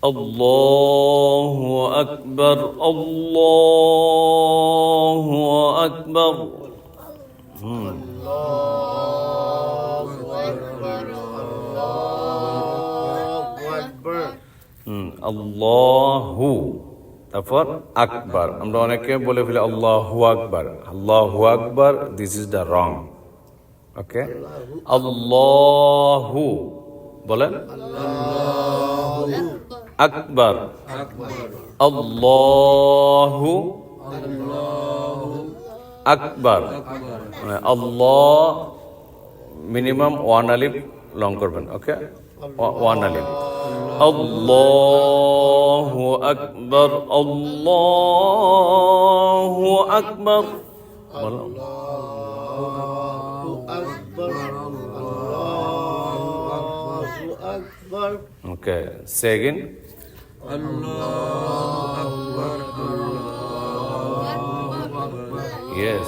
আল্লাহু আকবার, আল্লাহু আকবার। আল্লাহু, তারপর আকবার। আমরা অনেকে বলে ফেলি আল্লাহু আকবার। আল্লাহু আকবার, দিস ইজ দ্য রং। ওকে, আল্লাহু বলেন, আকবার, আল্লাহু আকবার। আল্লাহ মিনিমাম ওয়ান আলিফ লং করবেন। ওকে, ওয়ান আলিফ। আল্লাহু আকবার, আল্লাহু আকবার। বলো, ওকে, সে again. Yes.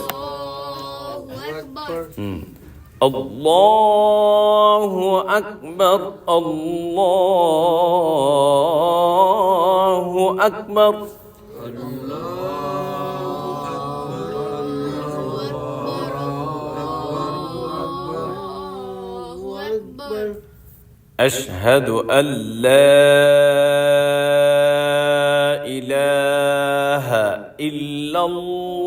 Allahu Akbar, Allahu Akbar. أشهد أن لا إله إلا الله.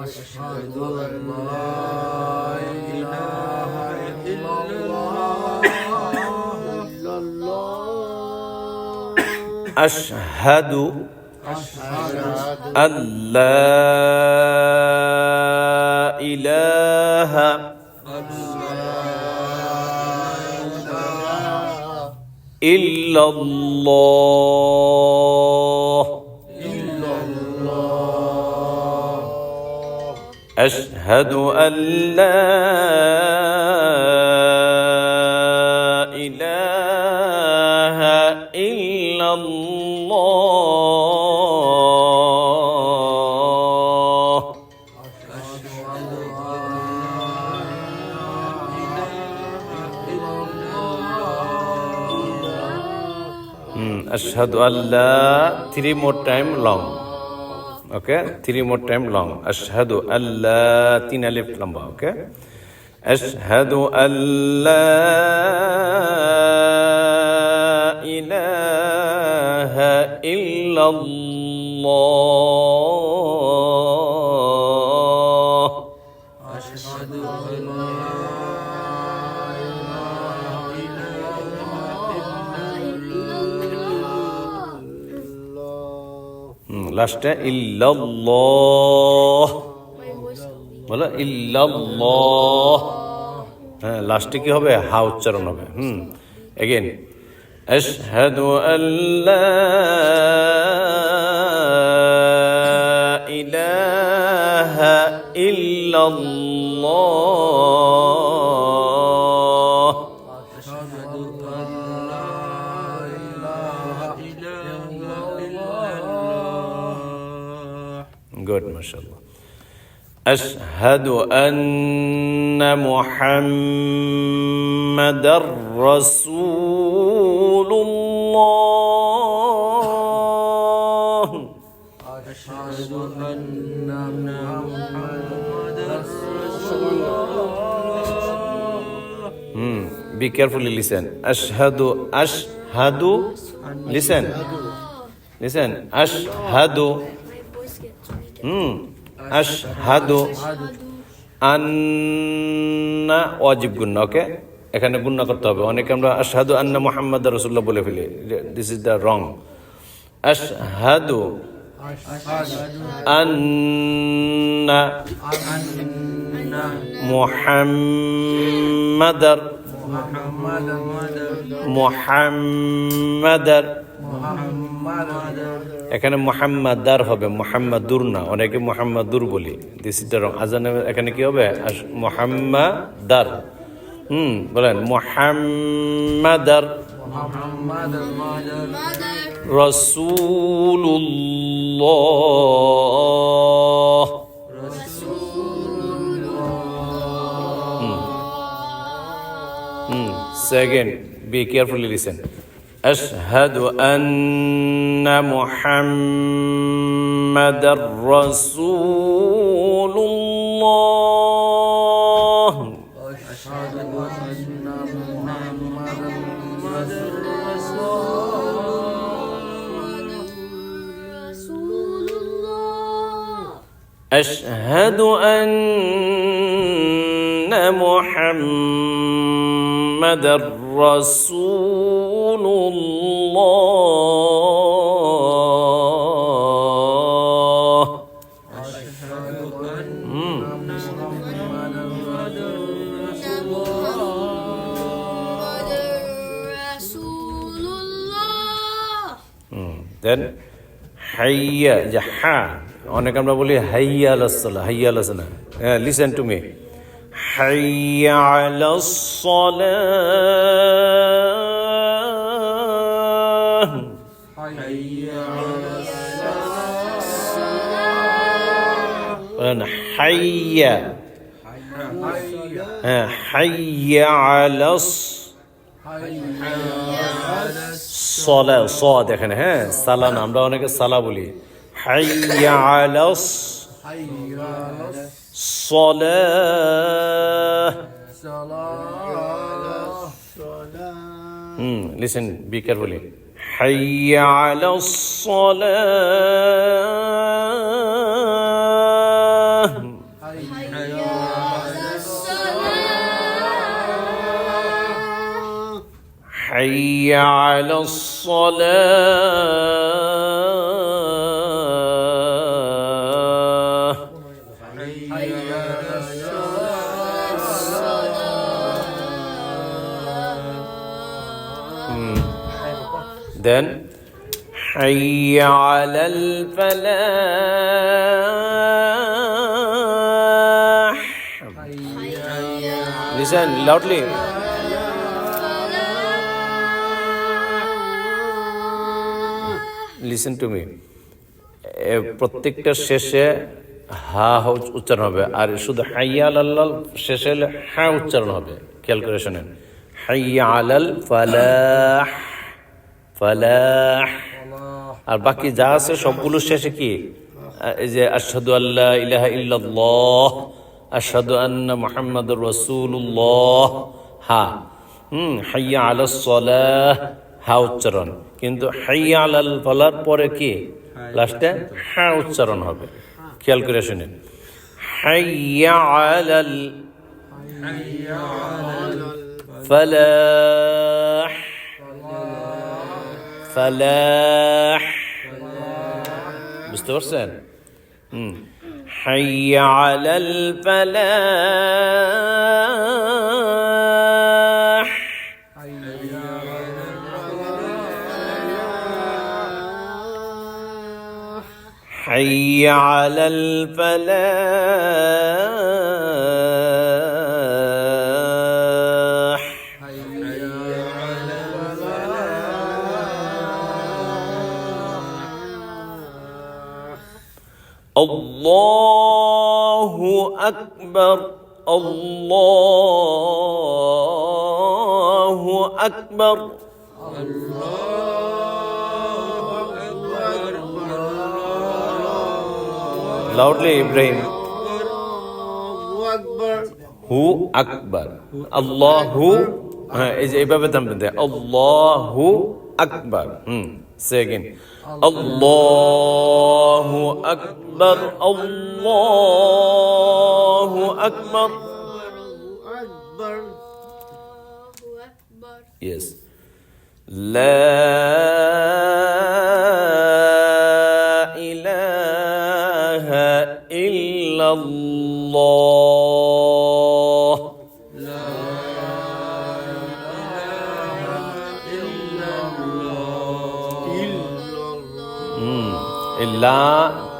أشهد أن لا إله إلا الله. أشهد أن لا إله إلا الله. أشهد أن لا إله إلا الله. أشهد أن لا, 3 more time long. Okay, 3 more time long. أشهد أن لا, 3 alif lamba. Okay, أشهد أن لا إله إلا الله. أشهد أن লাস্টে ইল্লাল্লাহ বলো, ইল্লাল্লাহ। হ্যাঁ, লাস্টে কি হবে? হা উচ্চারণ হবে। এগেন, আশহাদু আল্লা ইলাহা ইল্লাল্লাহ। Good, mashallah. Ashhadu anna Muhammadar Rasulullah. Ashhadu anna Muhammadar Rasulullah. Be carefully listen. Ashhadu, listen. Listen. Ashhadu. আশহাদু আন্না, ওয়াজিব গুন্না। ওকে, এখানে গুন্না করতে হবে। অনেকে আমরা আশহাদু আন্না মুহাম্মাদুর রাসূলুল্লাহ বলে ফেলি। দিস ইজ দ্য রং। আশহাদু আন্না মুহাম্মাদার এখানে মুহাম্মাদার হবে, মুহাম্মাদুর না। অনেকে মুহাম্মাদুর বলি। This is the wrong. আজানে এখানে কি হবে? মুহাম্মাদার। বলেন, মুহাম্মাদার রাসূলুল্লাহ। Second, be carefully listen. Ashhadu anna Muhammadar Rasulullah. أشهد أن محمد رسول الله. Then hayya jaha. অনেক আমরা বলি হাইয়া আলাস সালাহ, হাইয়া আলাস সালাহ। লিসেন টু মি, হাইয়া আলাস সালাহ, হাইয়া আলাস সালাহ, হাইয়া, হাইয়া আলাস সালাহ। স দেখেন, হ্যাঁ সালাহ না, আমরা অনেকে সালাহ বলি। حي على الصلاة. Listen, be carefully. حي على الصلاة. حي على الصلاة. Then حي على الفلاح. Listen loudly. Listen to me. প্রত্যেকটা শেষে হা উচ্চারণ হবে, আর শুধু হাইয়া আলাল শেষে হলে হা উচ্চারণ হবে। ক্যালকুলেশনে হাইয়া আলাল ফালাহ, ফালাহ। আর বাকি যা আছে সবগুলো শেষে কি, এই যে আশহাদু আল্লা ইলাহা ইল্লাল্লাহ, আশহাদু আন্না মুহাম্মাদুর রাসূলুল্লাহ, হা। হাইয়া আলাস সালাহ, হা উচ্চারণ। কিন্তু হাইয়া আলাল ফালার পরে কি লাস্টে হা উচ্চারণ হবে। খেয়াল করে শুনেন, হাইয়া আলাল ফালাহ, ফালাহ। বুঝতে পারছেন? হাইয়া আলাল ফালাহ, হাইয়া আলাল ফালাহ। আল্লাহু আকবার, আল্লাহু আকবার, loudly Ibrahim. হু আকবার, আল্লাহু, হ্যাঁ এই যে এইভাবে থামবেন, আল্লাহু আকবার। সে again, আল্লাহু আকবার, আল্লাহু আকবার। Yes. لا إله إلا الله. لا إله إلا الله. إلا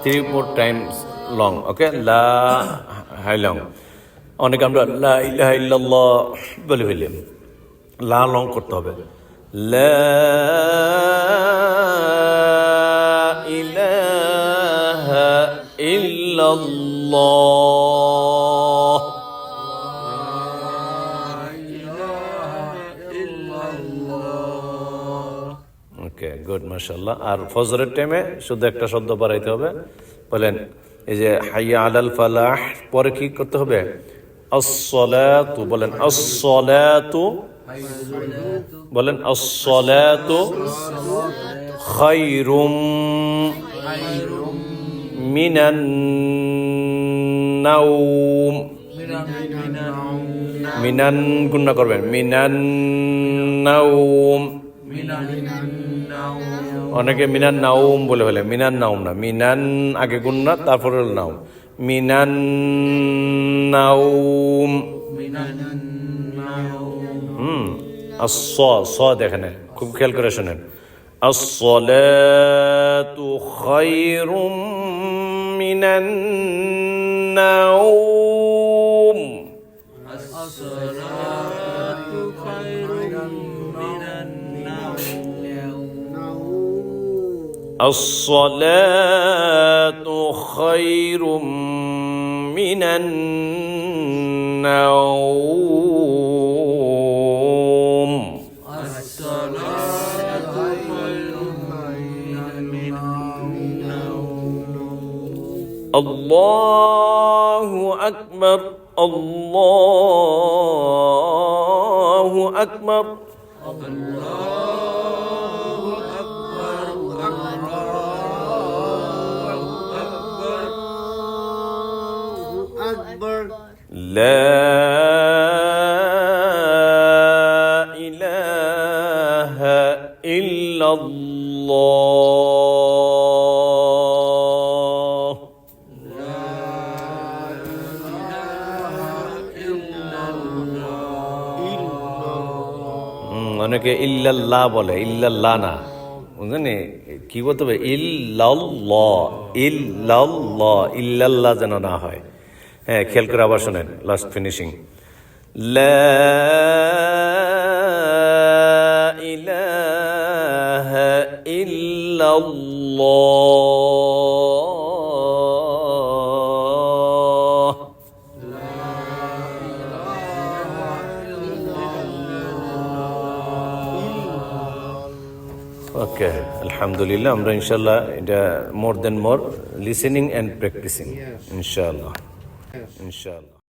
3-4 times long. Okay? La high long. অনেক আমরা লা ইলাহা ইল্লাল্লাহ বলে ফেললাম, লা লং করতে হবে। লা ইলাহা ইল্লাল্লাহ, লা ইলাহা গুড মাশাআল্লাহ। আর ফজরের টাইমে শুধু একটা শব্দ বাড়াইতে হবে, বলেন এই যে হাইয়া আলাল ফালাহ পরে কি করতে হবে? আস-সালাতু, বলেন আস-সালাতু, বলেন আস-সালাতু খায়রুম মিনান নাওম। মিনান গুণা করবেন, মিনান নাওম। অনেকে মিনান নাওম বলে ফেলে, মিনান নাওম না, মিনান আগে গুণা তারপরে নাওম, মিনান নাওম। আস স দেখেন, খুব খেয়াল করে শোনেন। আস-সালাতু খায়রুম মিনান নাওম। الصلاة خير من النوم. الصلاة خير من النوم. الله أكبر، الله أكبر، لا إله إلا الله. অনেকে ইল্লাল্লাহ বলে, ইল্লাল্লাহ না, বুঝলেন কি বলতে হবে? ইল্লাল্লাহ, ইল্লাল্লাহ, ইল্লাল্লাহ যেন না হয়। হ্যাঁ, খেয়াল করে আবার শোনেন, লাস্ট ফিনিশিং। লা ইলাহা ইল্লাল্লাহ। ওকে, আলহামদুলিল্লাহ। আমরা ইনশাল্লাহ এটা মোর দেন মোর লিসেনিং অ্যান্ড প্র্যাকটিসিং ইনশাআল্লাহ, ইনশাআল্লাহ।